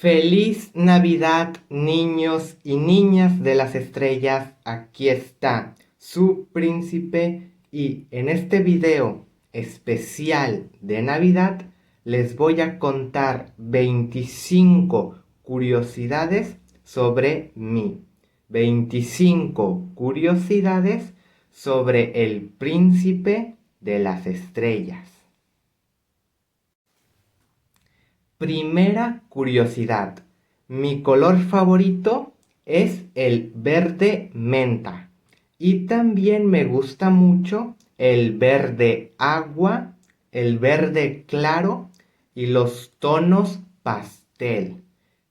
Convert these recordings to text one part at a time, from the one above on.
Feliz Navidad, niños y niñas de las estrellas. Aquí está su príncipe y en este video especial de Navidad les voy a contar 25 curiosidades sobre mí. 25 curiosidades sobre el príncipe de las estrellas. Primera curiosidad. Mi color favorito es el verde menta. Y también me gusta mucho el verde agua, el verde claro y los tonos pastel.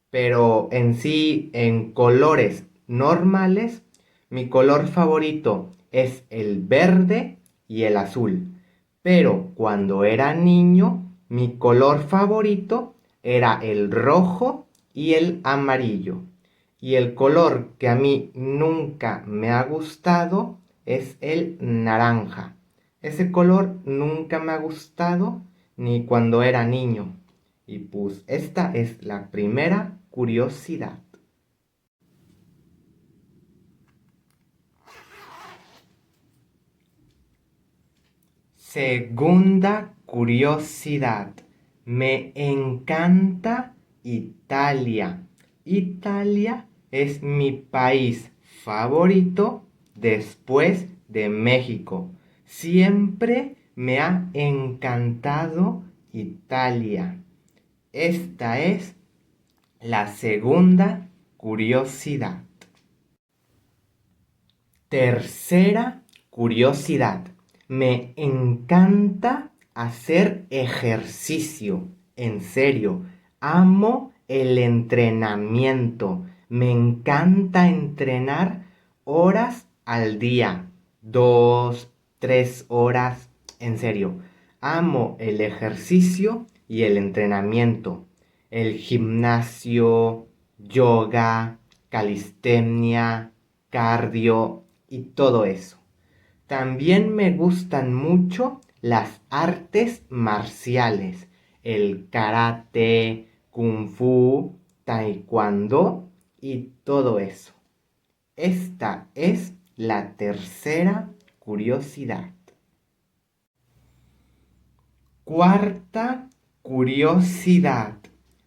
Pero en sí, en colores normales, mi color favorito es el verde y el azul. Pero cuando era niño, mi color favorito era el rojo y el amarillo. Y el color que a mí nunca me ha gustado es el naranja. Ese color nunca me ha gustado ni cuando era niño. Y pues esta es la primera curiosidad. Segunda curiosidad. Me encanta Italia. Italia es mi país favorito después de México. Siempre me ha encantado Italia. Esta es la segunda curiosidad. Tercera curiosidad. Me encanta hacer ejercicio. En serio, amo el entrenamiento. Me encanta entrenar horas al día. 2, 3 horas. En serio, amo el ejercicio y el entrenamiento. El gimnasio, yoga, calistenia, cardio y todo eso. También me gustan mucho las artes marciales, el karate, kung fu, taekwondo y todo eso. Esta es la tercera curiosidad. Cuarta curiosidad.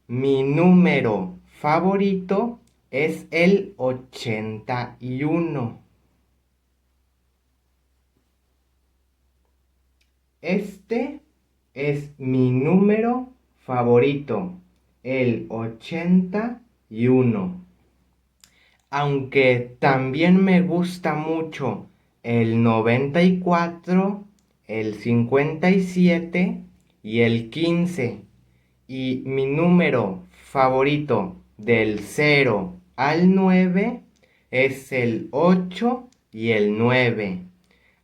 Mi número favorito es el 81. Este es mi número favorito, el 81. Aunque también me gusta mucho el 94, el 57 y el 15. Y mi número favorito del 0 al 9 es el 8 y el 9.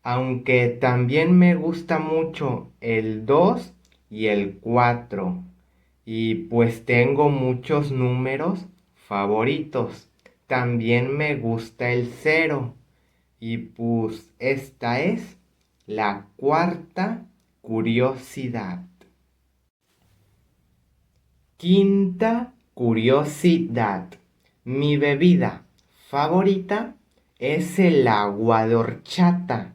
Aunque también me gusta mucho el 2 y el 4. Y pues tengo muchos números favoritos. También me gusta el 0. Y pues esta es la cuarta curiosidad. Quinta curiosidad. Mi bebida favorita es el agua de horchata.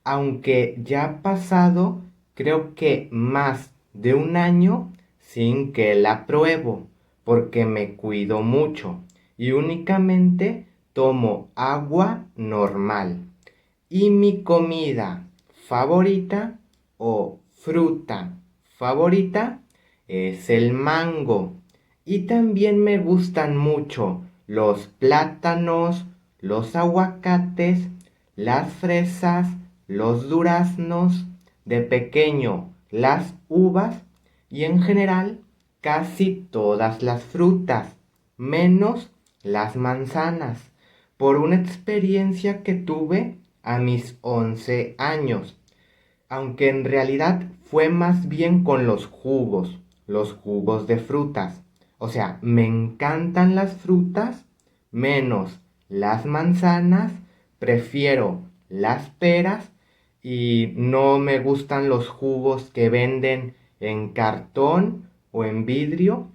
Aunque ya ha pasado, creo que más de un año sin que la pruebo, porque me cuido mucho y únicamente tomo agua normal. Y mi comida favorita o fruta favorita es el mango. Y también me gustan mucho los plátanos, los aguacates, las fresas, los duraznos, de pequeño las uvas y en general casi todas las frutas, menos las manzanas, por una experiencia que tuve a mis 11 años, aunque en realidad fue más bien con los jugos de frutas. O sea, me encantan las frutas, menos las manzanas, prefiero las peras y no me gustan los jugos que venden en cartón o en vidrio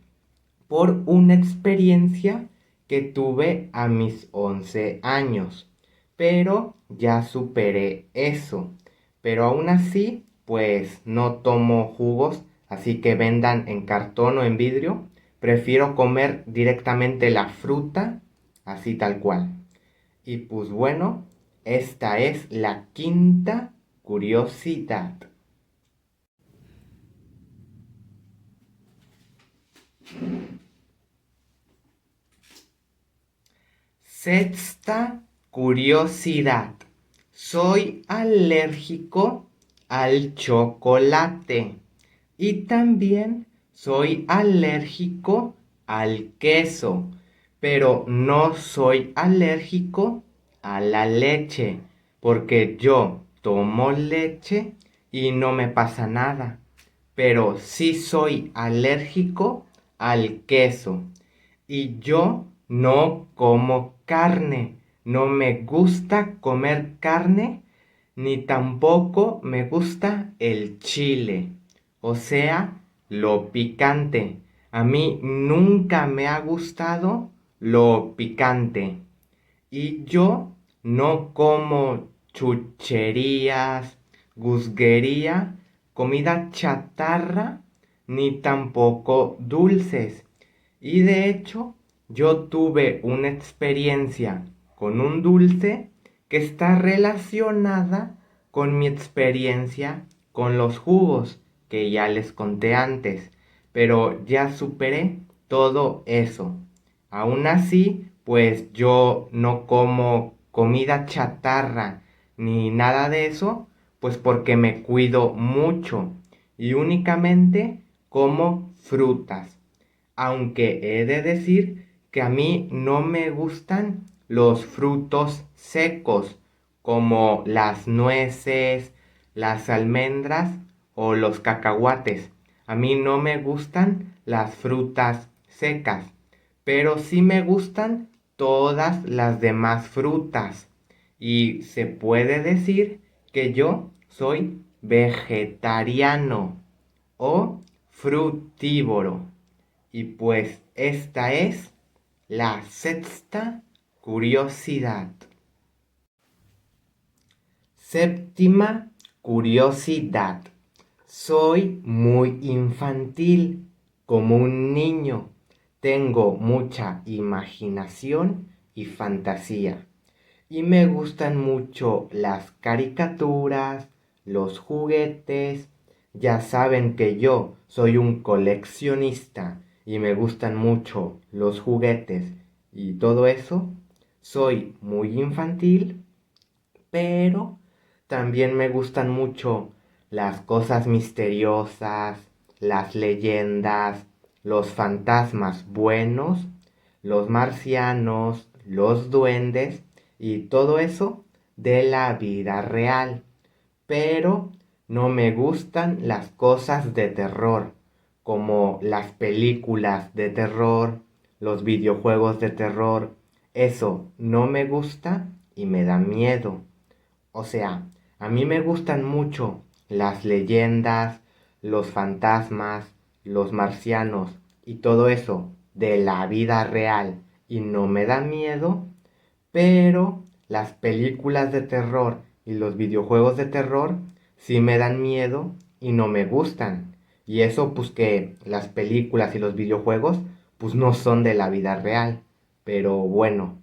por una experiencia que tuve a mis 11 años. Pero ya superé eso. Pero aún así, pues no tomo jugos, así que vendan en cartón o en vidrio. Prefiero comer directamente la fruta, así tal cual. Y pues bueno, esta es la quinta curiosidad. Sexta curiosidad. Soy alérgico al chocolate y también soy alérgico al queso, pero no soy alérgico a la leche, porque yo tomo leche y no me pasa nada, pero sí soy alérgico al queso. Y yo no como carne, no me gusta comer carne, ni tampoco me gusta el chile, o sea, lo picante. A mí nunca me ha gustado lo picante. Y yo no como chucherías, guzguería, comida chatarra, ni tampoco dulces. Y de hecho, yo tuve una experiencia con un dulce que está relacionada con mi experiencia con los jugos que ya les conté antes, pero ya superé todo eso. Aún así, pues yo no como comida chatarra ni nada de eso, pues porque me cuido mucho y únicamente como frutas. Aunque he de decir que a mí no me gustan los frutos secos, como las nueces, las almendras o los cacahuates. A mí no me gustan las frutas secas, pero sí me gustan todas las demás frutas. Y se puede decir que yo soy vegetariano o frutívoro. Y pues esta es la sexta curiosidad. Séptima curiosidad. Soy muy infantil, como un niño. Tengo mucha imaginación y fantasía. Y me gustan mucho las caricaturas, los juguetes. Ya saben que yo soy un coleccionista y me gustan mucho los juguetes y todo eso. Soy muy infantil, pero también me gustan mucho las cosas misteriosas, las leyendas, los fantasmas buenos, los marcianos, los duendes y todo eso de la vida real. Pero no me gustan las cosas de terror, como las películas de terror, los videojuegos de terror. Eso no me gusta y me da miedo. O sea, a mí me gustan mucho las leyendas, los fantasmas, los marcianos y todo eso de la vida real y no me da miedo, pero las películas de terror y los videojuegos de terror sí me dan miedo y no me gustan. Y eso pues que las películas y los videojuegos pues no son de la vida real. Pero bueno,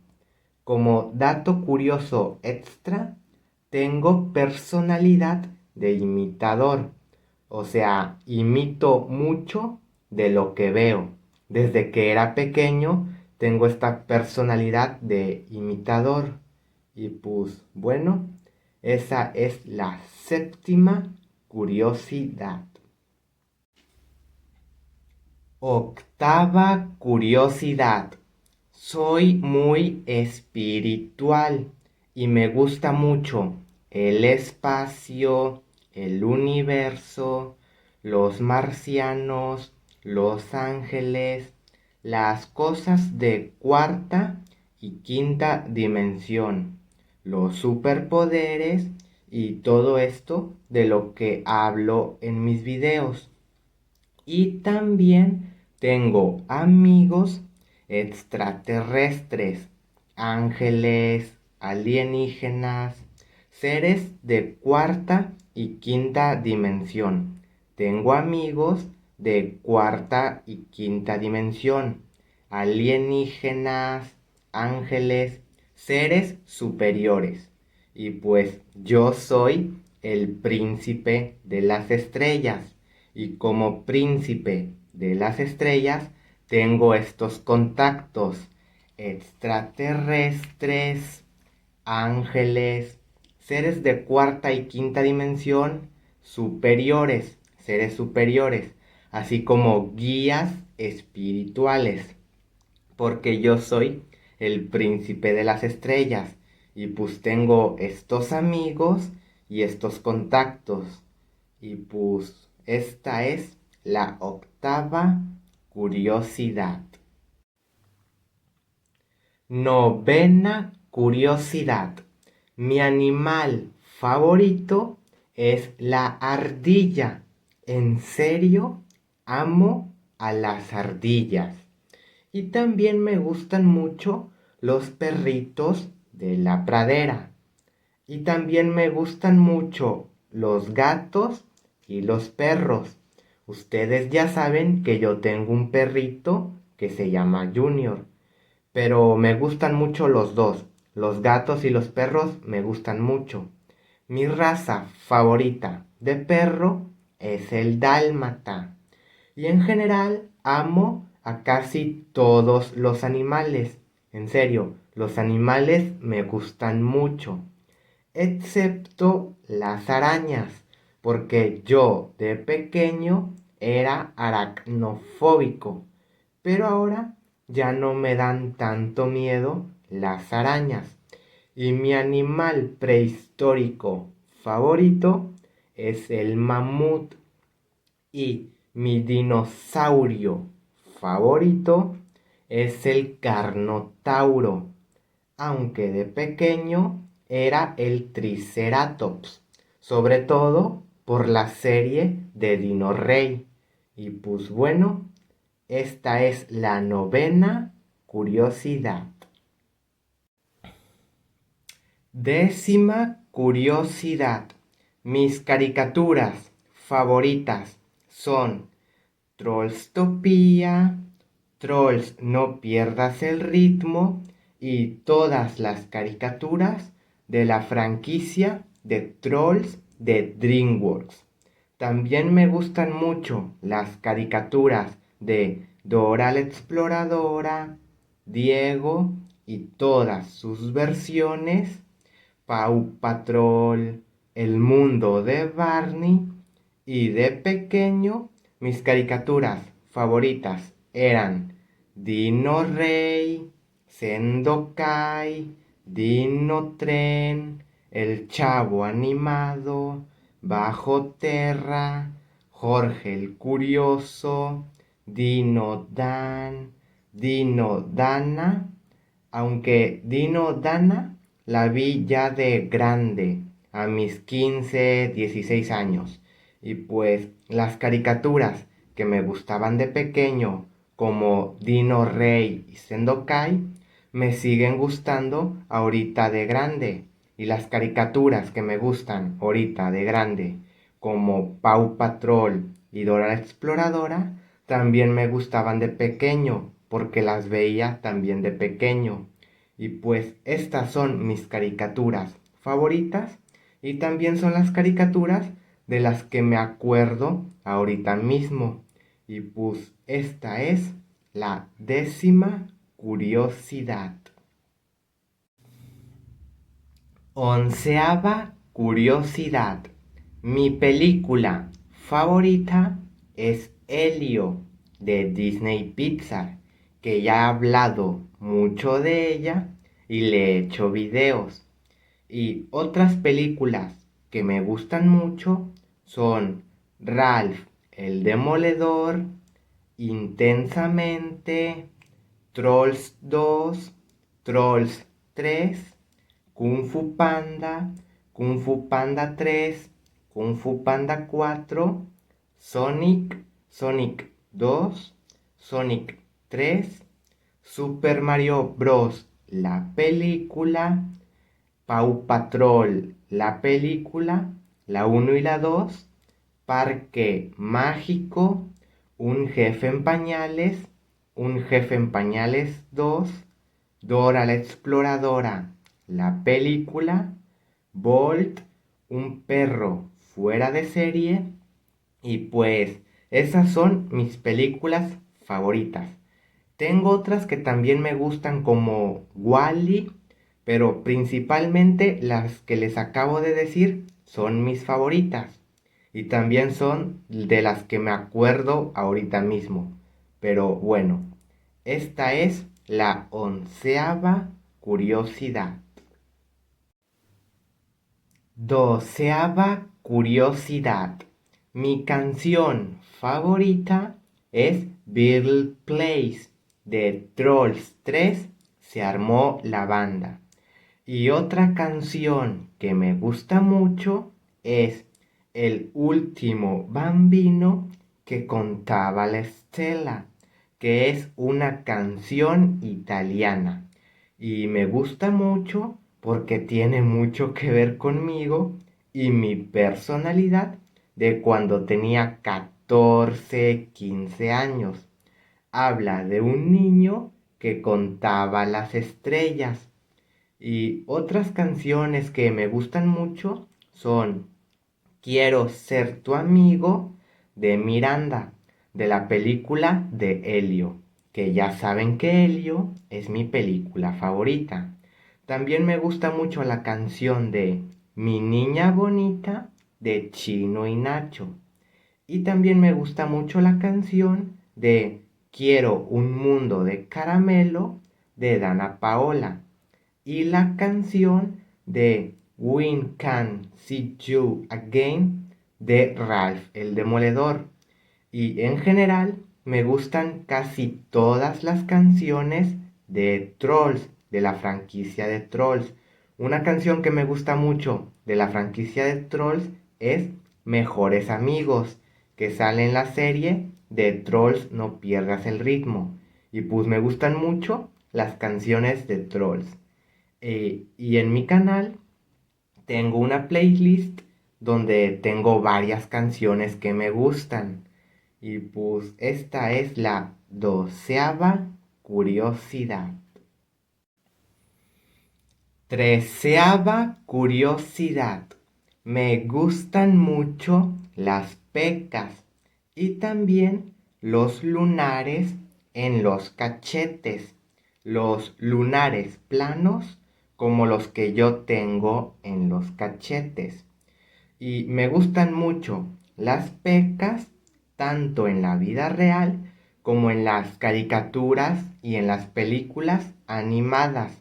como dato curioso extra, tengo personalidad de imitador. O sea, imito mucho de lo que veo. Desde que era pequeño tengo esta personalidad de imitador. Y pues bueno, esa es la séptima curiosidad. Octava curiosidad. Soy muy espiritual y me gusta mucho el espacio, el universo, los marcianos, los ángeles, las cosas de cuarta y quinta dimensión, los superpoderes y todo esto de lo que hablo en mis videos. Y también tengo amigos extraterrestres, ángeles, alienígenas, seres de cuarta y quinta dimensión. Tengo amigos de cuarta y quinta dimensión, alienígenas, ángeles, seres superiores. Y pues yo soy el príncipe de las estrellas. Y como príncipe de las estrellas, tengo estos contactos extraterrestres, ángeles, seres de cuarta y quinta dimensión superiores, seres superiores, así como guías espirituales, porque yo soy el príncipe de las estrellas y pues tengo estos amigos y estos contactos y pues esta es la octava curiosidad. Novena curiosidad. Mi animal favorito es la ardilla. En serio, amo a las ardillas. Y también me gustan mucho los perritos de la pradera. Y también me gustan mucho los gatos y los perros. Ustedes ya saben que yo tengo un perrito que se llama Junior. Pero me gustan mucho los dos. Los gatos y los perros me gustan mucho. Mi raza favorita de perro es el dálmata. Y en general amo a casi todos los animales. En serio, los animales me gustan mucho. Excepto las arañas. Porque yo de pequeño era aracnofóbico. Pero ahora ya no me dan tanto miedo las arañas. Y mi animal prehistórico favorito es el mamut. Y mi dinosaurio favorito es el carnotauro. Aunque de pequeño era el triceratops. Sobre todo por la serie de Dino Rey. Y pues bueno, esta es la novena curiosidad. Décima curiosidad. Mis caricaturas favoritas son Trollstopía, Trolls no pierdas el ritmo y todas las caricaturas de la franquicia de Trolls de DreamWorks. También me gustan mucho las caricaturas de Dora la Exploradora, Diego y todas sus versiones, Paw Patrol, El Mundo de Barney y de pequeño mis caricaturas favoritas eran Dino Rey, Sendokai, Dino Tren, El Chavo Animado, Bajo Terra, Jorge el Curioso, Dino Dan, Dino Dana, aunque Dino Dana la vi ya de grande, a mis 15, 16 años. Y pues las caricaturas que me gustaban de pequeño, como Dino Rey y Sendokai, me siguen gustando ahorita de grande. Y las caricaturas que me gustan ahorita de grande, como Paw Patrol y Dora la Exploradora, también me gustaban de pequeño, porque las veía también de pequeño. Y pues estas son mis caricaturas favoritas y también son las caricaturas de las que me acuerdo ahorita mismo. Y pues esta es la décima curiosidad. Onceava curiosidad. Mi película favorita es Elio de Disney Pixar, que ya he hablado mucho de ella y le he hecho videos. Y otras películas que me gustan mucho son Ralph el Demoledor, Intensamente, Trolls 2, Trolls 3, Kung Fu Panda, Kung Fu Panda 3, Kung Fu Panda 4, Sonic, Sonic 2, Sonic 3, Super Mario Bros. La película, Paw Patrol, la película, la uno y la 2, Parque Mágico, Un Jefe en Pañales 2, Dora la Exploradora, la película, Bolt, Un Perro Fuera de Serie, y pues esas son mis películas favoritas. Tengo otras que también me gustan como Wall-E, pero principalmente las que les acabo de decir son mis favoritas. Y también son de las que me acuerdo ahorita mismo. Pero bueno, esta es la 11ª curiosidad. 12ª curiosidad. Mi canción favorita es Beatle Place de Trolls 3. Se armó la banda. Y otra canción que me gusta mucho es El último bambino que contaba la Estela, que es una canción italiana. Y me gusta mucho porque tiene mucho que ver conmigo y mi personalidad de cuando tenía 14, 15 años. Habla de un niño que contaba las estrellas. Y otras canciones que me gustan mucho son Quiero ser tu amigo de Miranda, de la película de Helio, que ya saben que Helio es mi película favorita. También me gusta mucho la canción de Mi niña bonita de Chino y Nacho. Y también me gusta mucho la canción de Quiero un mundo de caramelo de Dana Paola. Y la canción de When Can See You Again de Ralph el Demoledor. Y en general me gustan casi todas las canciones de Trolls, de la franquicia de Trolls. Una canción que me gusta mucho de la franquicia de Trolls es Mejores Amigos, que sale en la serie de Trolls No Pierdas el Ritmo. Y pues me gustan mucho las canciones de Trolls. Y en mi canal tengo una playlist donde tengo varias canciones que me gustan. Y pues esta es la 12ª curiosidad. 13ª curiosidad. Me gustan mucho las pecas y también los lunares en los cachetes. Los lunares planos como los que yo tengo en los cachetes. Y me gustan mucho las pecas, tanto en la vida real como en las caricaturas y en las películas animadas,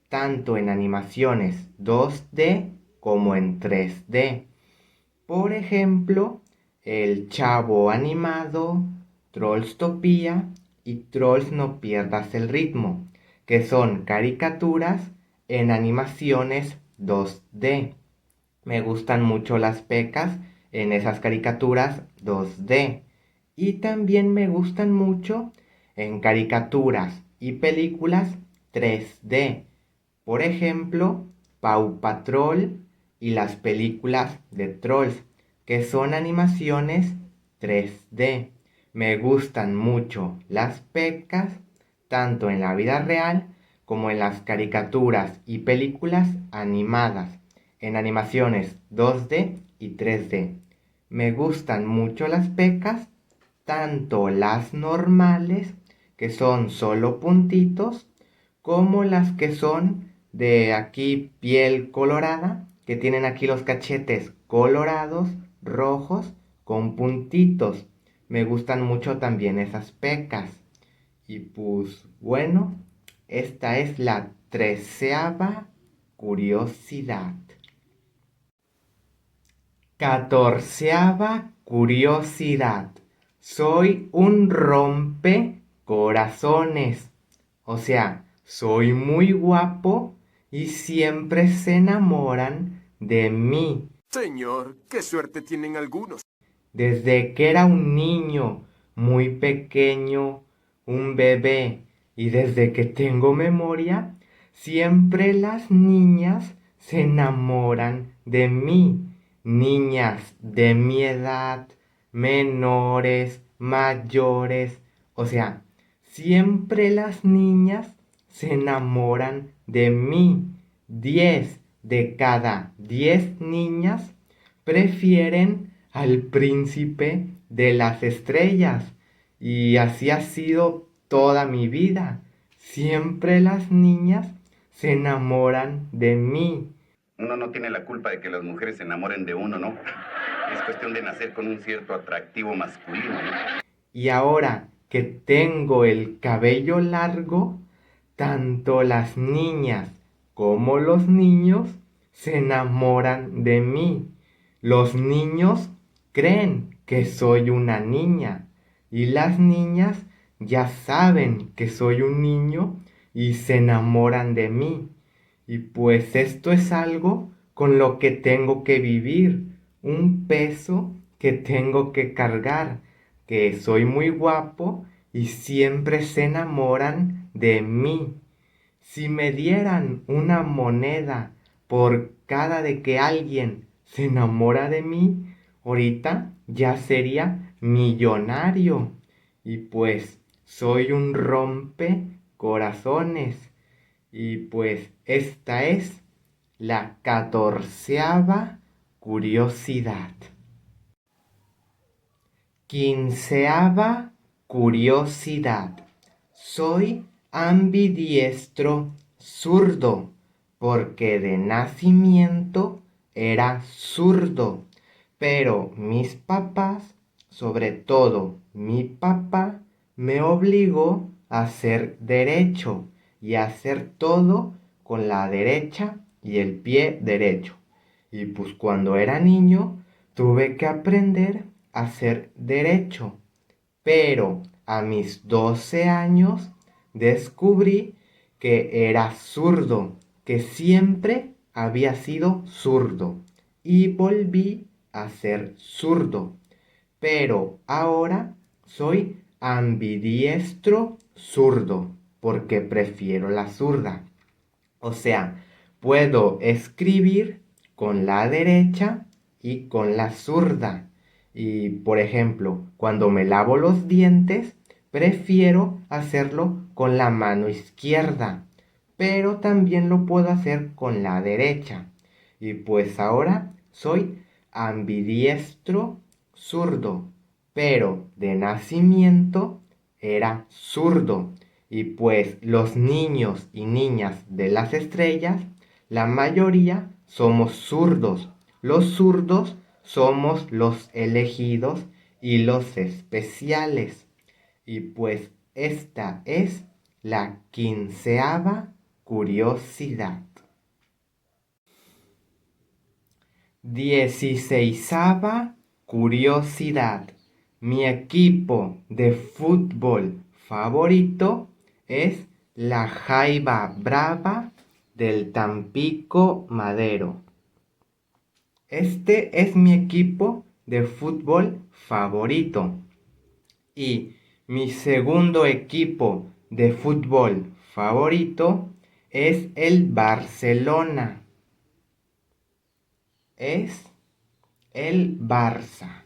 tanto en animaciones 2D como en 3D. Por ejemplo, El Chavo Animado, Trollstopía y Trolls No Pierdas el Ritmo, que son caricaturas en animaciones 2D. Me gustan mucho las pecas en esas caricaturas 2D. Y también me gustan mucho en caricaturas y películas 3D. Por ejemplo, Paw Patrol y las películas de Trolls, que son animaciones 3D. Me gustan mucho las pecas, tanto en la vida real como en las caricaturas y películas animadas, en animaciones 2D y 3D. Me gustan mucho las pecas, tanto las normales, que son solo puntitos, como las que son de aquí piel colorada, que tienen aquí los cachetes colorados, rojos, con puntitos. Me gustan mucho también esas pecas. Y pues bueno, esta es la 13ª curiosidad. 14ª curiosidad. Soy un rompecorazones. O sea, soy muy guapo y siempre se enamoran de mí. Señor, qué suerte tienen algunos. Desde que era un niño muy pequeño, un bebé y desde que tengo memoria, siempre las niñas se enamoran de mí. Niñas de mi edad, menores, mayores, o sea, siempre las niñas se enamoran de mí. 10 de cada 10 niñas prefieren al príncipe de las estrellas. Y así ha sido toda mi vida. Siempre las niñas se enamoran de mí. Uno no tiene la culpa de que las mujeres se enamoren de uno, ¿no? Es cuestión de nacer con un cierto atractivo masculino, ¿no? Y ahora que tengo el cabello largo, tanto las niñas como los niños se enamoran de mí. Los niños creen que soy una niña y las niñas ya saben que soy un niño y se enamoran de mí. Y pues esto es algo con lo que tengo que vivir, un peso que tengo que cargar, que soy muy guapo y siempre se enamoran de mí. Si me dieran una moneda por cada de que alguien se enamora de mí, ahorita ya sería millonario. Y pues soy un rompe corazones. Y pues esta es la 14ª curiosidad. 15ª curiosidad. Soy ambidiestro zurdo, porque de nacimiento era zurdo, pero mis papás, sobre todo mi papá, me obligó a ser derecho y a hacer todo con la derecha y el pie derecho. Y pues cuando era niño tuve que aprender a ser derecho, pero a mis 12 años descubrí que era zurdo, que siempre había sido zurdo y volví a ser zurdo, pero ahora soy ambidiestro zurdo porque prefiero la zurda. O sea, puedo escribir con la derecha y con la zurda. Y por ejemplo, cuando me lavo los dientes, prefiero hacerlo con la mano izquierda, pero también lo puedo hacer con la derecha. Y pues ahora soy ambidiestro zurdo, pero de nacimiento era zurdo. Y pues los niños y niñas de las estrellas, la mayoría somos zurdos. Los zurdos somos los elegidos y los especiales. Y pues esta es la 15ª curiosidad. 16ª curiosidad. Mi equipo de fútbol favorito es la Jaiba Brava del Tampico Madero. Este es mi equipo de fútbol favorito. Y mi segundo equipo de fútbol favorito es el Barcelona. Es el Barça.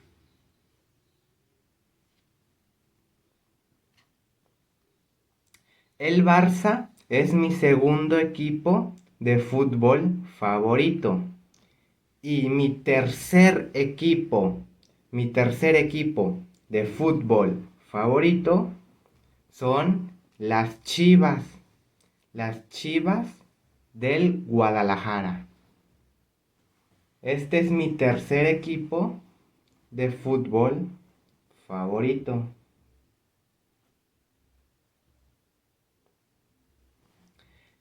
El Barça es mi segundo equipo de fútbol favorito. Y mi tercer equipo de fútbol favorito son las Chivas del Guadalajara. Este es mi tercer equipo de fútbol favorito.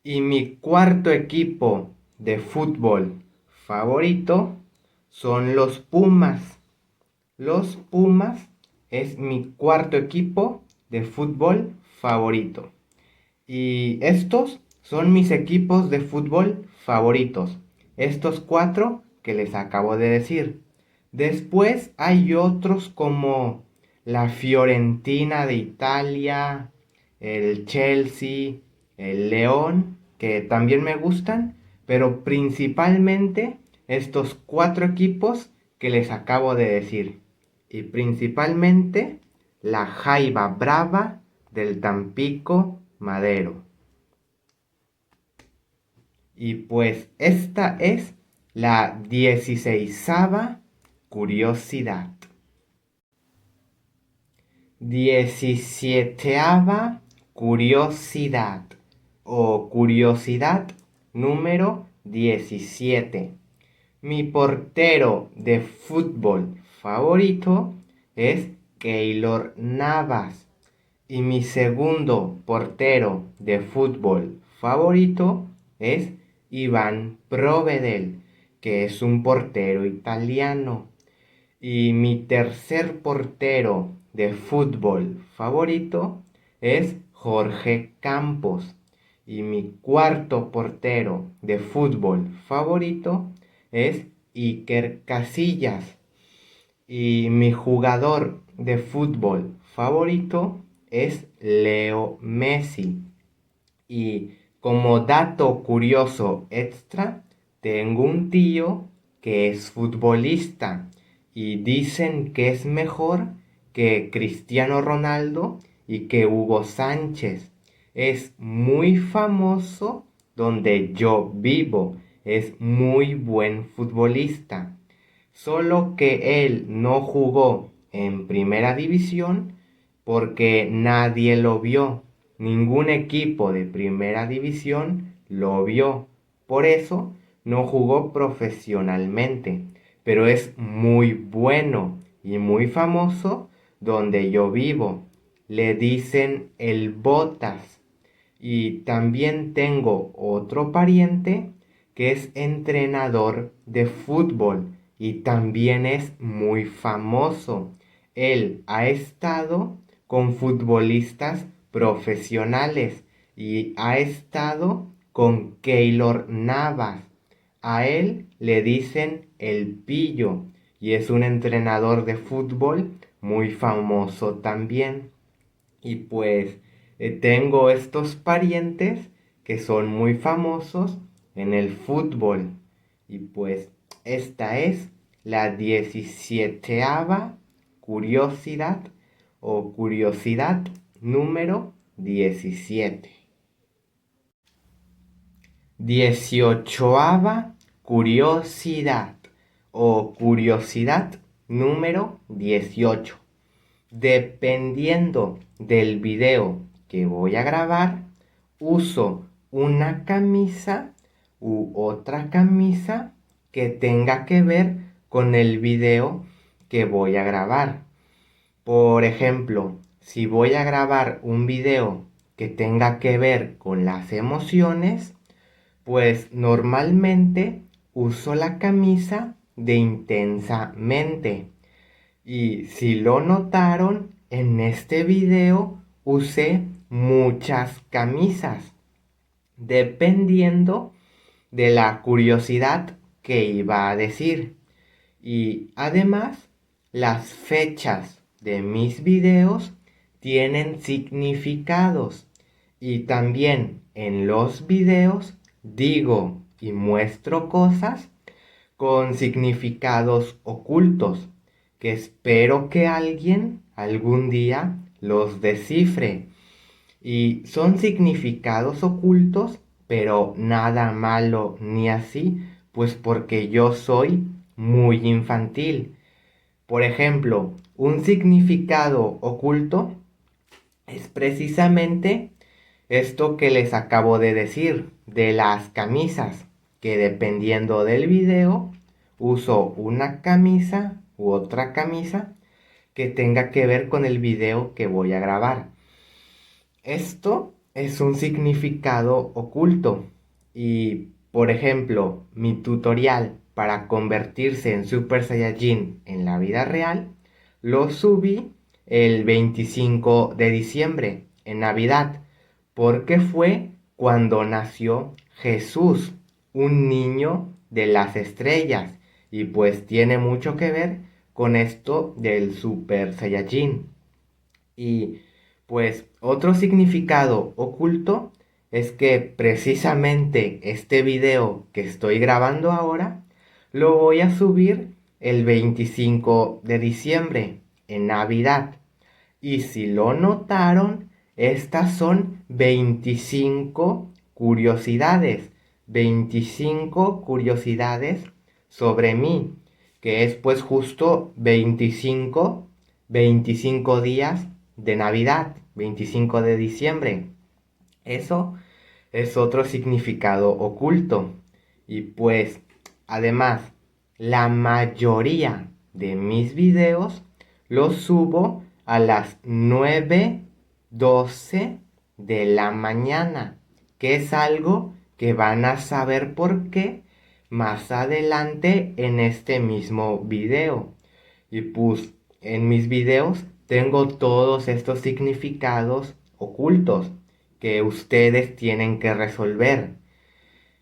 Y mi cuarto equipo de fútbol favorito son los Pumas. Los Pumas es mi cuarto equipo de fútbol favorito. Y estos son mis equipos de fútbol favoritos. Estos 4 que les acabo de decir. Después hay otros como la Fiorentina de Italia, el Chelsea, el León, que también me gustan, pero principalmente estos 4 equipos que les acabo de decir. Y principalmente la Jaiba Brava del Tampico Madero. Y pues esta es la 16ª curiosidad. 17ª curiosidad o curiosidad número 17. Mi portero de fútbol favorito es Keylor Navas y mi segundo portero de fútbol favorito es Iván Provedel, que es un portero italiano. Y mi tercer portero de fútbol favorito es Jorge Campos. Y mi cuarto portero de fútbol favorito es Iker Casillas. Y mi jugador de fútbol favorito es Leo Messi. Y como dato curioso extra, tengo un tío que es futbolista y dicen que es mejor que Cristiano Ronaldo y que Hugo Sánchez. Es muy famoso donde yo vivo, es muy buen futbolista. Solo que él no jugó en primera división porque nadie lo vio. Ningún equipo de primera división lo vio. Por eso no jugó profesionalmente. Pero es muy bueno y muy famoso donde yo vivo. Le dicen el Botas. Y también tengo otro pariente que es entrenador de fútbol y también es muy famoso. Él ha estado con futbolistas profesionales y ha estado con Keylor Navas. A él le dicen el Pillo y es un entrenador de fútbol muy famoso también. Y pues tengo estos parientes que son muy famosos en el fútbol. Y pues esta es la 17ª curiosidad o curiosidad número 17. 18ª curiosidad o curiosidad número 18. Dependiendo del video que voy a grabar, uso una camisa u otra camisa que tenga que ver con el video que voy a grabar. Por ejemplo, si voy a grabar un video que tenga que ver con las emociones, pues normalmente uso la camisa de Intensamente. Y si lo notaron, en este video usé muchas camisas, dependiendo de la curiosidad que iba a decir. Y además, las fechas de mis videos tienen significados. Y también en los videos digo y muestro cosas con significados ocultos que espero que alguien algún día los descifre. Y son significados ocultos, pero nada malo ni así, pues porque yo soy muy infantil. Por ejemplo, un significado oculto es precisamente esto que les acabo de decir de las camisas, que dependiendo del video uso una camisa u otra camisa que tenga que ver con el video que voy a grabar. Esto es un significado oculto y, por ejemplo, mi tutorial para convertirse en Super Saiyajin en la vida real lo subí el 25 de diciembre, en Navidad, porque fue cuando nació Jesús, un niño de las estrellas, y pues tiene mucho que ver con esto del Super Saiyajin. Y Pues otro significado oculto es que precisamente este video que estoy grabando ahora lo voy a subir el 25 de diciembre, en Navidad. Y si lo notaron, estas son 25 curiosidades. 25 curiosidades sobre mí, que es pues justo 25 días de Navidad, 25 de diciembre. Eso es otro significado oculto. Y pues, además, la mayoría de mis videos los subo a las 9:12 de la mañana, que es algo que van a saber por qué más adelante en este mismo video. Y pues en mis videos tengo todos estos significados ocultos que ustedes tienen que resolver.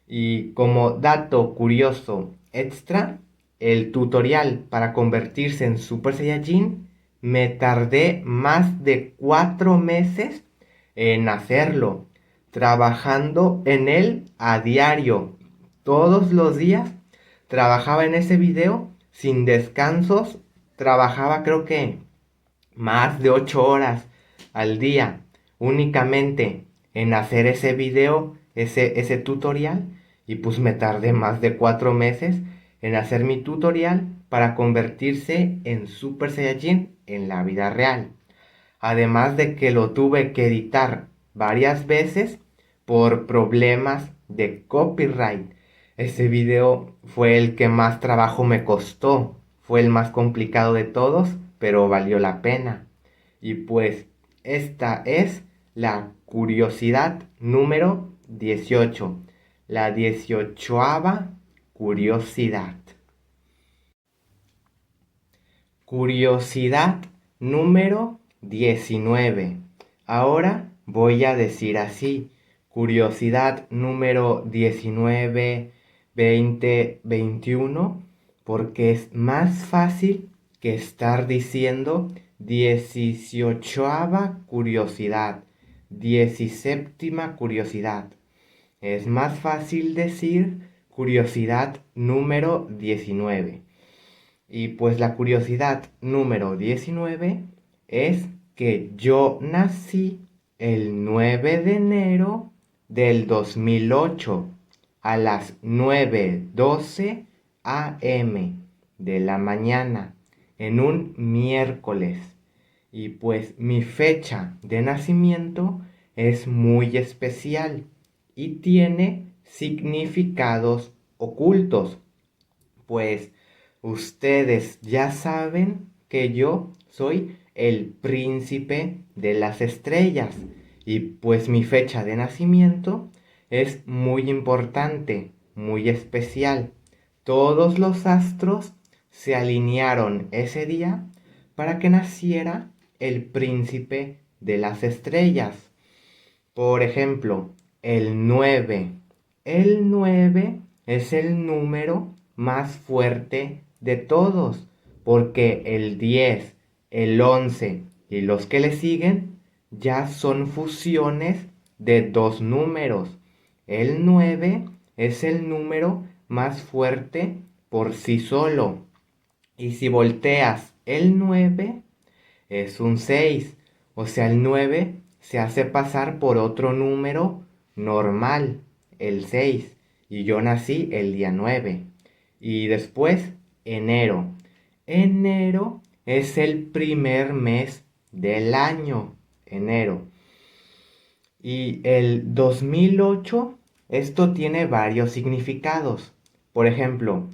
Y como dato curioso extra, el tutorial para convertirse en Super Saiyajin me tardé más de 4 meses en hacerlo, trabajando en él a diario. Todos los días trabajaba en ese video sin descansos. Trabajaba creo que más de 8 horas al día únicamente en hacer ese video, ese tutorial. Y pues me tardé más de 4 meses en hacer mi tutorial para convertirse en Super Saiyajin en la vida real. Además de que lo tuve que editar varias veces por problemas de copyright. Ese video fue el que más trabajo me costó. Fue el más complicado de todos, pero valió la pena. Y pues esta es la curiosidad número 18. La 18ª curiosidad. Curiosidad número 19. Ahora voy a decir así. Curiosidad número 19, 20, 21. Porque es más fácil que estar diciendo 18ª curiosidad, 17ª curiosidad. Es más fácil decir curiosidad número 19. Y pues la curiosidad número 19 es que yo nací el 9 de enero del 2008 a las 9:12 a.m. de la mañana en un miércoles. Y pues mi fecha de nacimiento es muy especial y tiene significados ocultos. Pues ustedes ya saben que yo soy el príncipe de las estrellas y pues mi fecha de nacimiento es muy importante, muy especial. Todos los astros se alinearon ese día para que naciera el príncipe de las estrellas. Por ejemplo, el 9. El 9 es el número más fuerte de todos, porque el 10, el 11 y los que le siguen ya son fusiones de dos números. El 9 es el número más fuerte por sí solo. Y si volteas el 9, es un 6. O sea, el 9 se hace pasar por otro número normal, el 6. Y yo nací el día 9. Y después, enero. Enero es el primer mes del año, enero. Y el 2008, esto tiene varios significados. Por ejemplo,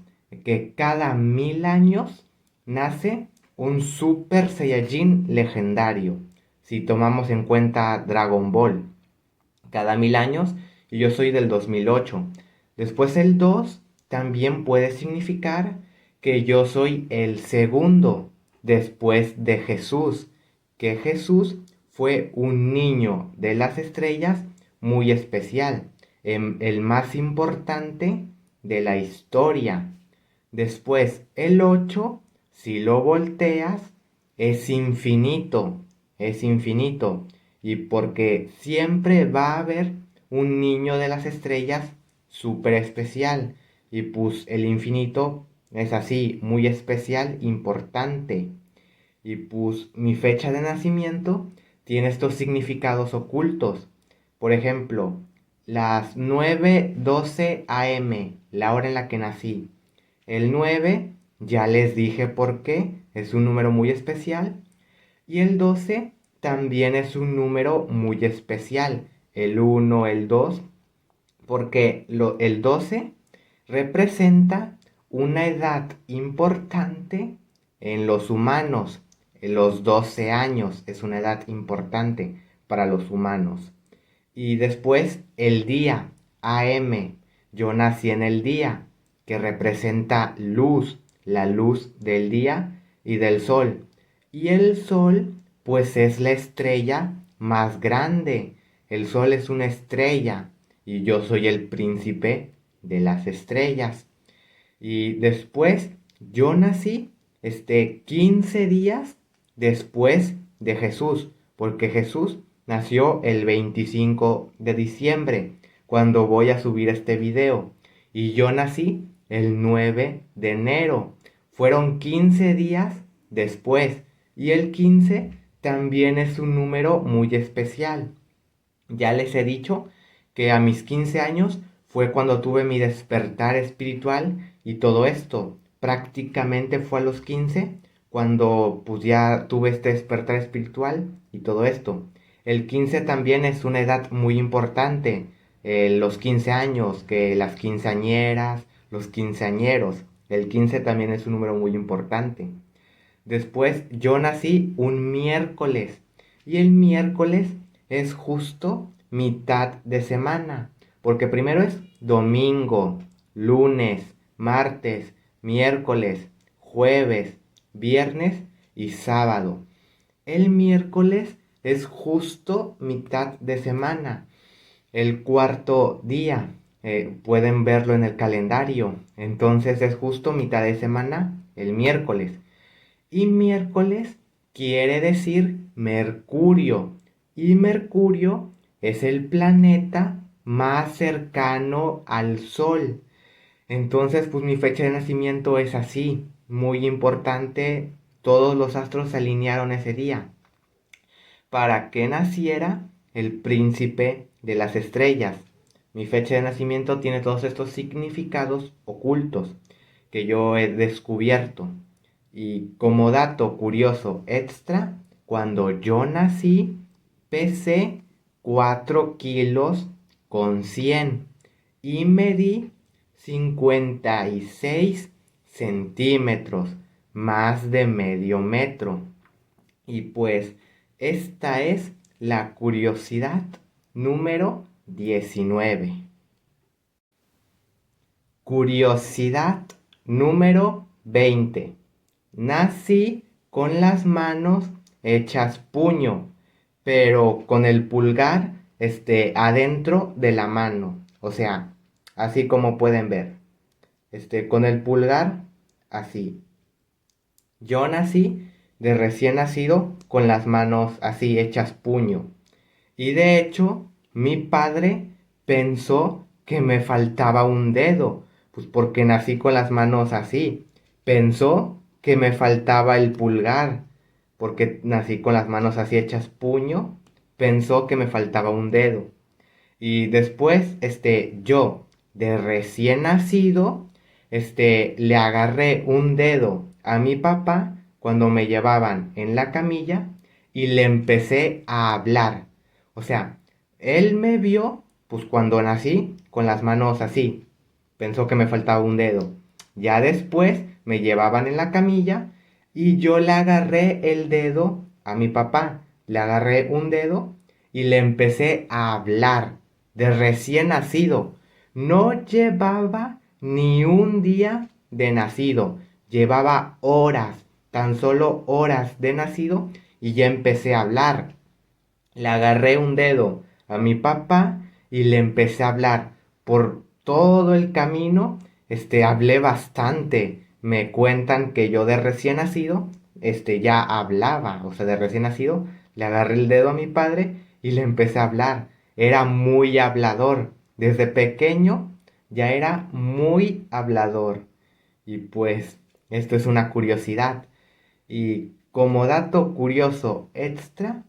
que cada 1000 años nace un Super Saiyajin legendario. Si tomamos en cuenta Dragon Ball, cada 1000 años, y yo soy del 2008. Después el 2 también puede significar que yo soy el segundo después de Jesús, que Jesús fue un niño de las estrellas muy especial, el más importante de la historia. Después el 8, si lo volteas, es infinito, es infinito. y porque siempre va a haber un niño de las estrellas súper especial. Y pues el infinito es así, muy especial, importante. Y pues mi fecha de nacimiento tiene estos significados ocultos. Por ejemplo, las 9:12 a.m., la hora en la que nací. El 9, ya les dije por qué, es un número muy especial. Y el 12 también es un número muy especial. El 1, el 2, porque el 12 representa una edad importante en los humanos. Los 12 años es una edad importante para los humanos. Y después el día, AM. Yo nací en el día, que representa luz, la luz del día y del sol. Y el sol, pues es la estrella más grande. El sol es una estrella y yo soy el príncipe de las estrellas. Y después yo nací 15 días después de Jesús, porque Jesús nació el 25 de diciembre, cuando voy a subir este video. Y yo nací el 9 de enero. Fueron 15 días después. Y el 15 también es un número muy especial. Ya les he dicho que a mis 15 años fue cuando tuve mi despertar espiritual y todo esto. Prácticamente fue a los 15 cuando pues ya tuve este despertar espiritual y todo esto. El 15 también es una edad muy importante. Los 15 años, que las quinceañeras, los quinceañeros. El 15 también es un número muy importante. Después yo nací un miércoles y el miércoles es justo mitad de semana, porque primero es domingo, lunes, martes, miércoles, jueves, viernes y sábado. El miércoles es justo mitad de semana, el cuarto día. Pueden verlo en el calendario. Entonces es justo mitad de semana el miércoles. Y miércoles quiere decir Mercurio. Y Mercurio es el planeta más cercano al Sol. Entonces, pues mi fecha de nacimiento es así, muy importante. Todos los astros se alinearon ese día para que naciera el príncipe de las estrellas. Mi fecha de nacimiento tiene todos estos significados ocultos que yo he descubierto. Y como dato curioso extra, cuando yo nací pesé 4 kilos con 100 y medí 56 centímetros, más de medio metro. Y pues esta es la curiosidad número 19. Curiosidad número 20. Nací con las manos hechas puño, pero con el pulgar adentro de la mano. O sea, así como pueden ver. Con el pulgar así. Yo nací de recién nacido con las manos así hechas puño. Y de hecho, mi padre pensó que me faltaba un dedo, pues porque nací con las manos así. Pensó que me faltaba el pulgar, porque nací con las manos así hechas puño. Pensó que me faltaba un dedo. Y después, yo, de recién nacido, le agarré un dedo a mi papá cuando me llevaban en la camilla y le empecé a hablar. O sea, él me vio, pues cuando nací, con las manos así. Pensó que me faltaba un dedo. Ya después me llevaban en la camilla y yo le agarré el dedo a mi papá. Le agarré un dedo y le empecé a hablar de recién nacido. No llevaba ni un día de nacido. Llevaba horas, tan solo horas de nacido y ya empecé a hablar. Le agarré un dedo a mi papá y le empecé a hablar. Por todo el camino, hablé bastante. Me cuentan que yo de recién nacido, ya hablaba. O sea, de recién nacido, le agarré el dedo a mi padre y le empecé a hablar. Era muy hablador. Desde pequeño ya era muy hablador. Y pues esto es una curiosidad. Y como dato curioso extra,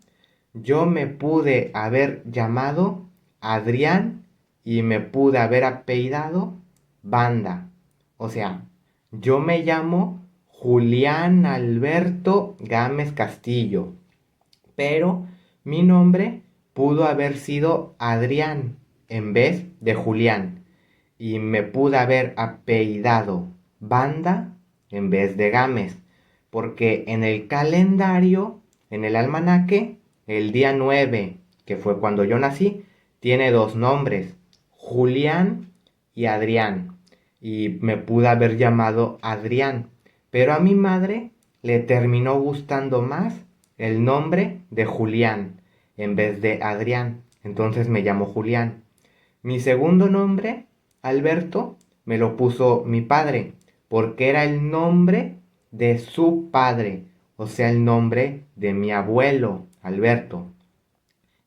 yo me pude haber llamado Adrián y me pude haber apellidado Banda. O sea, yo me llamo Julián Alberto Gámez Castillo, pero mi nombre pudo haber sido Adrián en vez de Julián y me pude haber apellidado Banda en vez de Gámez, porque en el calendario, en el almanaque, el día 9, que fue cuando yo nací, tiene dos nombres, Julián y Adrián, y me pude haber llamado Adrián, pero a mi madre le terminó gustando más el nombre de Julián en vez de Adrián, entonces me llamo Julián. Mi segundo nombre, Alberto, me lo puso mi padre, porque era el nombre de su padre, o sea, el nombre de mi abuelo, Alberto.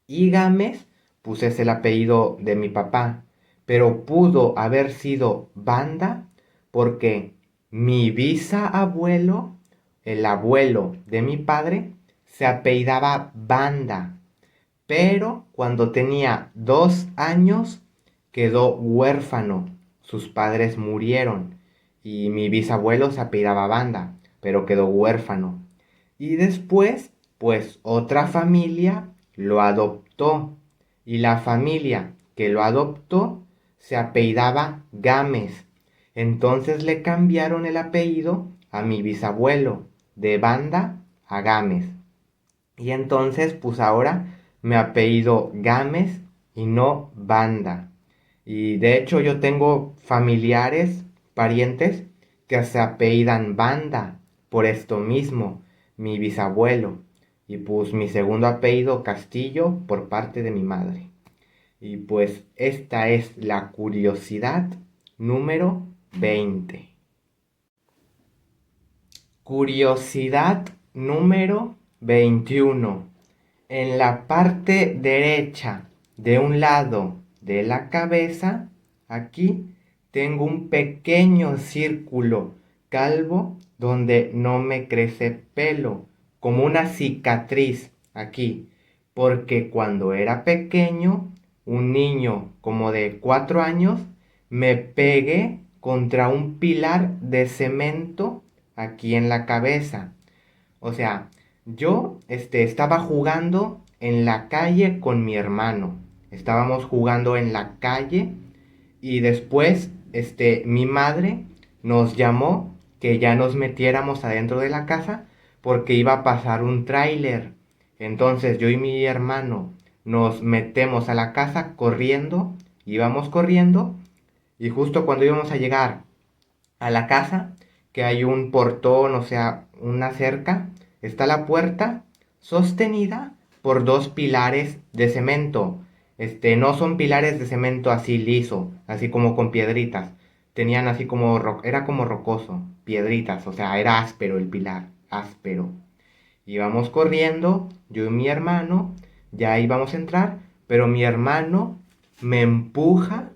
Y Gámez, pues es el apellido de mi papá, pero pudo haber sido Banda porque mi bisabuelo, el abuelo de mi padre, se apellidaba Banda, pero cuando tenía 2 años quedó huérfano. Sus padres murieron y mi bisabuelo se apellidaba Banda, pero quedó huérfano. Y después, pues otra familia lo adoptó y la familia que lo adoptó se apellidaba Gámez. Entonces le cambiaron el apellido a mi bisabuelo de Banda a Gámez. Y entonces, pues ahora me apellido Gámez y no Banda. Y de hecho yo tengo familiares, parientes, que se apellidan Banda por esto mismo, mi bisabuelo. Y pues mi segundo apellido Castillo por parte de mi madre. Y pues esta es la curiosidad número 20. Curiosidad número 21. En la parte derecha de un lado de la cabeza, aquí tengo un pequeño círculo calvo donde no me crece pelo, como una cicatriz aquí, porque cuando era pequeño, un niño como de 4 años, me pegué contra un pilar de cemento aquí en la cabeza. O sea, yo estaba jugando en la calle con mi hermano. Estábamos jugando en la calle y después mi madre nos llamó que ya nos metiéramos adentro de la casa porque iba a pasar un tráiler. Entonces yo y mi hermano nos metemos a la casa corriendo, íbamos corriendo y justo cuando íbamos a llegar a la casa, que hay un portón, o sea, una cerca, está la puerta sostenida por dos pilares de cemento. No son pilares de cemento así liso, así como con piedritas. Tenían así como, era como rocoso, piedritas, o sea, era áspero el pilar, áspero. Íbamos corriendo, yo y mi hermano, ya íbamos a entrar, pero mi hermano me empuja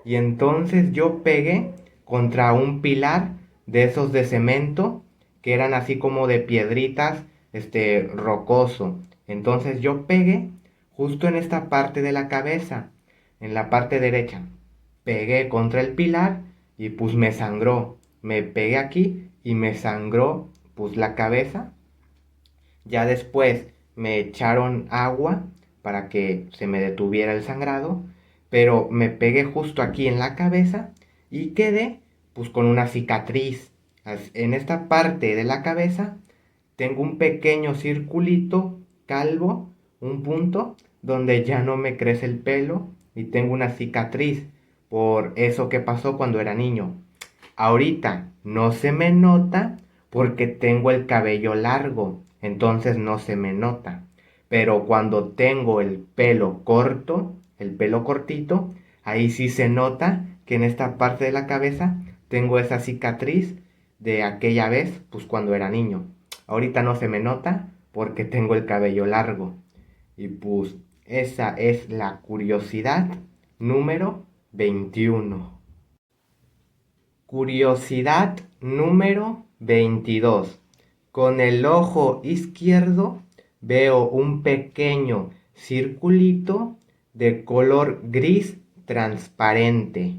y entonces yo pegué contra un pilar de esos de cemento que eran así como de piedritas, rocoso. Entonces yo pegué justo en esta parte de la cabeza, en la parte derecha. Pegué contra el pilar y pues me sangró. Me pegué aquí y me sangró pues la cabeza. Ya después me echaron agua para que se me detuviera el sangrado, pero me pegué justo aquí en la cabeza y quedé pues con una cicatriz. En esta parte de la cabeza tengo un pequeño circulito calvo, un punto donde ya no me crece el pelo y tengo una cicatriz por eso que pasó cuando era niño. Ahorita no se me nota porque tengo el cabello largo, entonces no se me nota. Pero cuando tengo el pelo corto, el pelo cortito, ahí sí se nota que en esta parte de la cabeza tengo esa cicatriz de aquella vez, pues cuando era niño. Ahorita no se me nota porque tengo el cabello largo. Y pues esa es la curiosidad número 21. Curiosidad número 22. Con el ojo izquierdo veo un pequeño circulito de color gris transparente.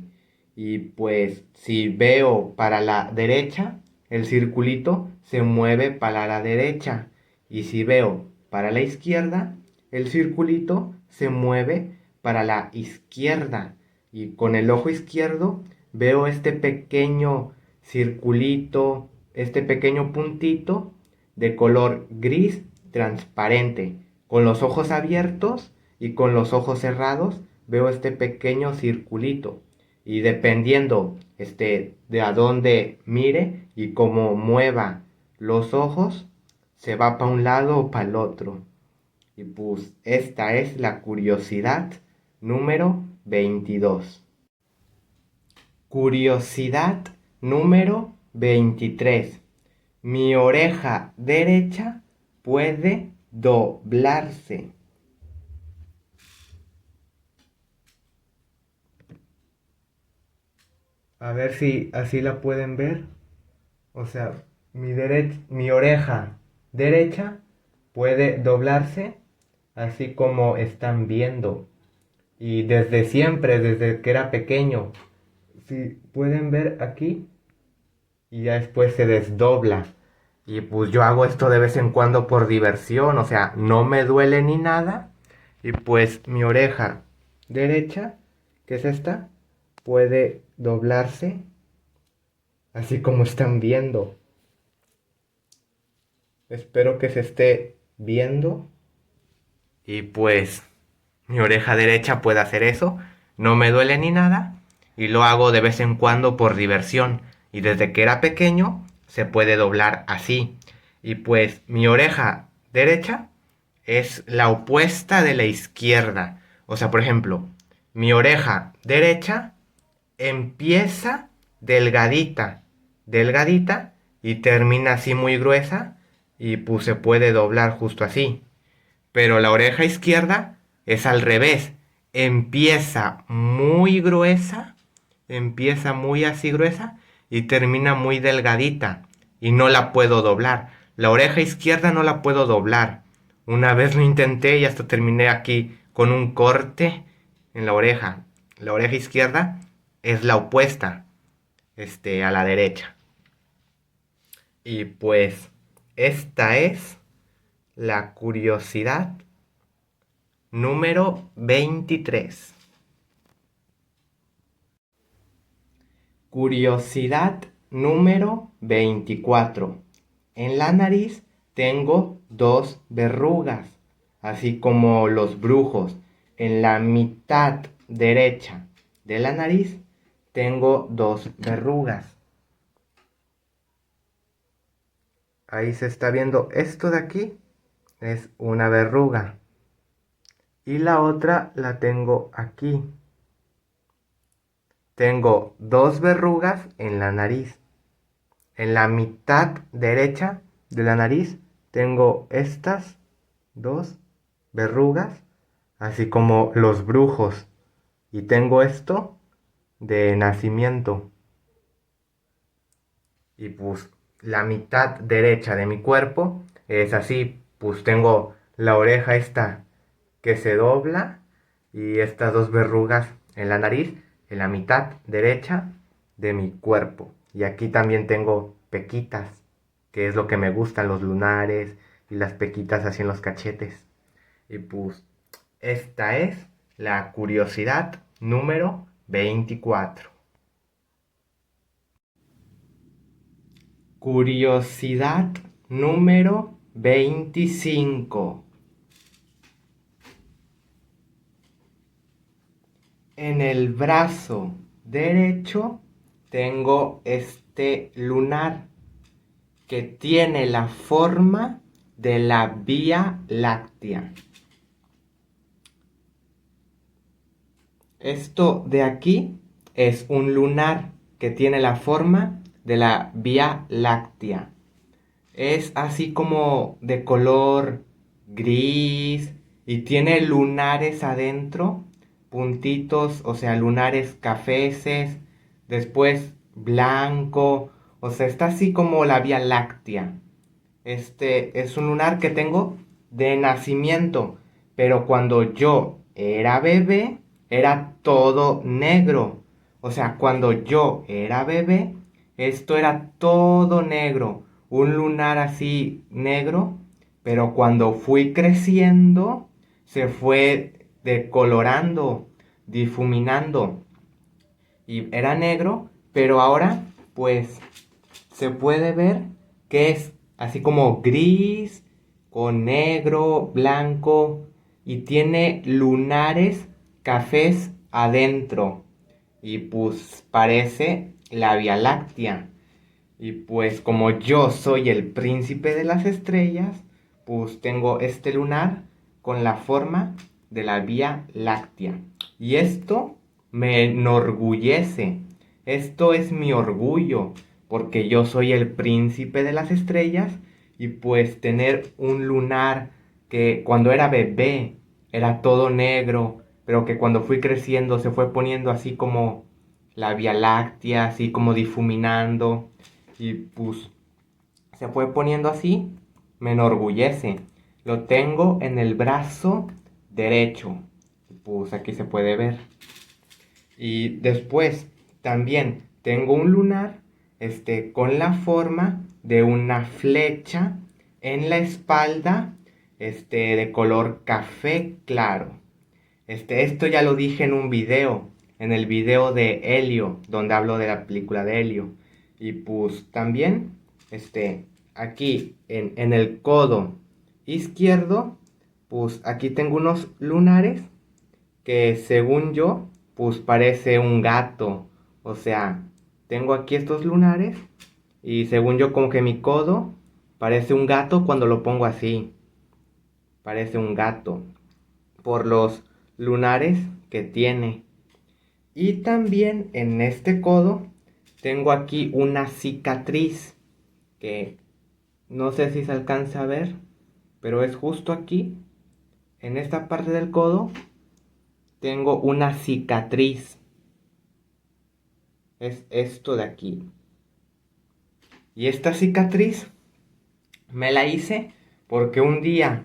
Y pues si veo para la derecha, el circulito se mueve para la derecha. Y si veo para la izquierda, el circulito se mueve para la izquierda. Y con el ojo izquierdo veo este pequeño circulito, este pequeño puntito de color gris transparente. Con los ojos abiertos y con los ojos cerrados veo este pequeño circulito. Y dependiendo de a dónde mire y cómo mueva los ojos, se va para un lado o para el otro. Y pues esta es la curiosidad número 22. Curiosidad número 23. Mi oreja derecha puede doblarse. A ver si así la pueden ver. O sea, mi oreja derecha puede doblarse así como están viendo. Y desde siempre, desde que era pequeño, si pueden ver aquí, y ya después se desdobla. Y pues yo hago esto de vez en cuando por diversión, o sea, no me duele ni nada. Y pues mi oreja derecha, que es esta, puede doblarse así como están viendo. Espero que se esté viendo. Y pues mi oreja derecha puede hacer eso. No me duele ni nada. Y lo hago de vez en cuando por diversión. Y desde que era pequeño se puede doblar así. Y pues mi oreja derecha es la opuesta de la izquierda. O sea, por ejemplo, mi oreja derecha empieza delgadita, delgadita y termina así muy gruesa y pues se puede doblar justo así. Pero la oreja izquierda es al revés. Empieza muy gruesa, empieza muy así gruesa y termina muy delgadita y no la puedo doblar. La oreja izquierda no la puedo doblar. Una vez lo intenté y hasta terminé aquí con un corte en la oreja. La oreja izquierda es la opuesta, a la derecha. Y pues esta es la curiosidad número 23. Curiosidad número 24. En la nariz tengo dos verrugas, así como los brujos. En la mitad derecha de la nariz tengo dos verrugas. Ahí se está viendo esto de aquí, es una verruga. Y la otra la tengo aquí. Tengo dos verrugas en la nariz. En la mitad derecha de la nariz tengo estas dos verrugas, así como los brujos. Y tengo esto de nacimiento. Y pues la mitad derecha de mi cuerpo es así. Pues tengo la oreja esta que se dobla y estas dos verrugas en la nariz, en la mitad derecha de mi cuerpo. Y aquí también tengo pequitas, que es lo que me gustan, los lunares y las pequitas así en los cachetes. Y pues esta es la curiosidad número 24. Curiosidad número 25. En el brazo derecho tengo este lunar que tiene la forma de la Vía Láctea. Esto de aquí es un lunar que tiene la forma de la Vía Láctea. Es así como de color gris y tiene lunares adentro, puntitos, o sea, lunares cafeses, después blanco, o sea, está así como la Vía Láctea. Este es un lunar que tengo de nacimiento, pero cuando yo era bebé era todo negro. O sea, cuando yo era bebé, esto era todo negro, un lunar así negro, pero cuando fui creciendo se fue decolorando, difuminando y era negro, pero ahora pues se puede ver que es así como gris, con negro, blanco y tiene lunares cafés adentro. Y pues parece la Vía Láctea. Y pues como yo soy el príncipe de las estrellas, pues tengo este lunar con la forma de la Vía Láctea. Y esto me enorgullece. Esto es mi orgullo, porque yo soy el príncipe de las estrellas y pues tener un lunar que cuando era bebé era todo negro, pero que cuando fui creciendo se fue poniendo así como la Vía Láctea, así como difuminando y pues se fue poniendo así, me enorgullece. Lo tengo en el brazo derecho, pues aquí se puede ver. Y después también tengo un lunar con la forma de una flecha en la espalda de color café claro. Esto ya lo dije en un video, en el video de Helio, donde hablo de la película de Helio. Y pues también, aquí en el codo izquierdo, pues aquí tengo unos lunares que según yo, pues parece un gato. O sea, tengo aquí estos lunares y según yo como que mi codo parece un gato cuando lo pongo así. Parece un gato por los lunares que tiene. Y también en este codo tengo aquí una cicatriz que no sé si se alcanza a ver, pero es justo aquí, en esta parte del codo, tengo una cicatriz. Es esto de aquí. Y esta cicatriz me la hice porque un día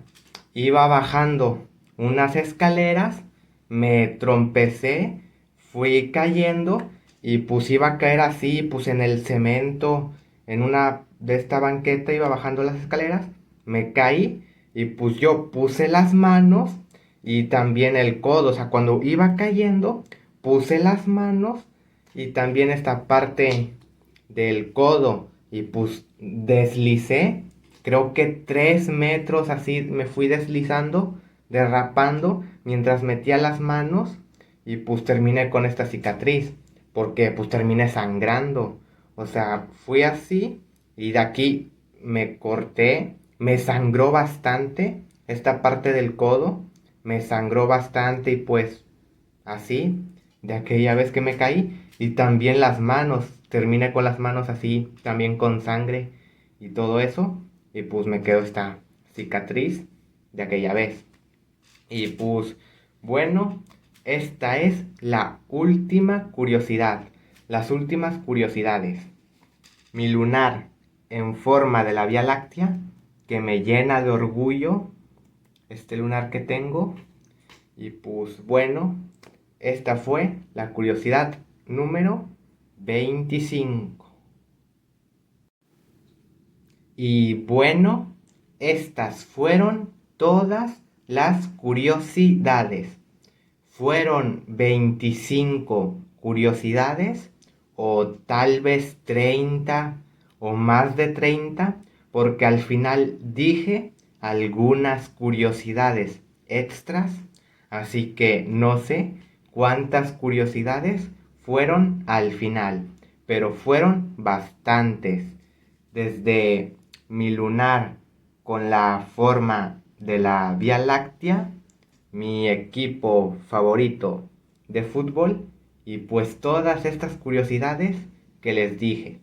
iba bajando unas escaleras, me trompecé, fui cayendo y pues iba a caer así, pues en el cemento, en una de esta banqueta, iba bajando las escaleras, me caí y pues yo puse las manos y también el codo, o sea, cuando iba cayendo, puse las manos y también esta parte del codo y pues deslicé, creo que 3 metros así me fui deslizando, derrapando mientras metía las manos y pues terminé con esta cicatriz, porque pues terminé sangrando, o sea, fui así y de aquí me corté, me sangró bastante esta parte del codo, me sangró bastante y pues así, de aquella vez que me caí. Y también las manos, terminé con las manos así, también con sangre y todo eso. Y pues me quedó esta cicatriz de aquella vez. Y pues bueno, esta es la última curiosidad. Las últimas curiosidades. Mi lunar en forma de la Vía Láctea, que me llena de orgullo, este lunar que tengo. Y pues bueno, esta fue la curiosidad número 25. Y bueno, estas fueron todas las curiosidades. Fueron 25 curiosidades o tal vez 30 o más de 30 porque al final dije algunas curiosidades extras. Así que no sé cuántas curiosidades fueron al final, pero fueron bastantes. Desde mi lunar con la forma de la Vía Láctea, mi equipo favorito de fútbol y pues todas estas curiosidades que les dije.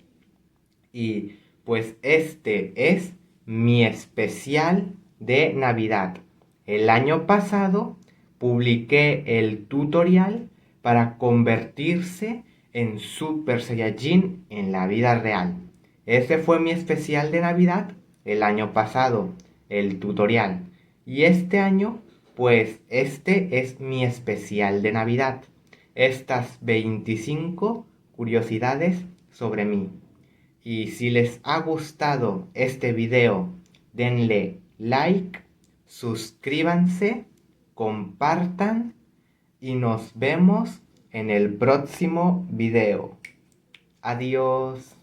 Y pues este es mi especial de Navidad. El año pasado publiqué el tutorial para convertirse en Super Saiyajin en la vida real. Ese fue mi especial de Navidad el año pasado, el tutorial. Y este año, pues este es mi especial de Navidad. Estas 25 curiosidades sobre mí. Y si les ha gustado este video, denle like, suscríbanse, compartan y nos vemos en el próximo video. Adiós.